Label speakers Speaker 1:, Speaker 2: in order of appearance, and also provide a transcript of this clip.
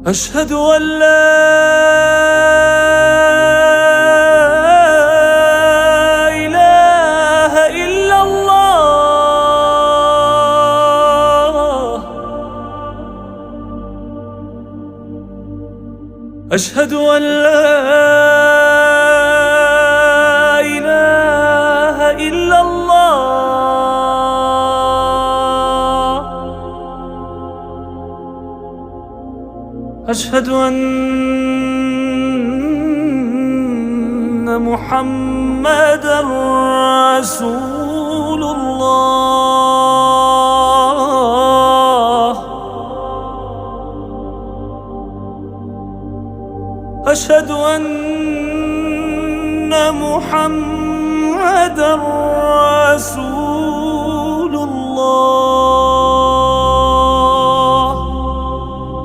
Speaker 1: أشهد أن لا إله إلا الله. أشهد أن لا إله إلا الله. أشهد أن محمدًا رسول الله. أشهد أن محمدًا رسول الله.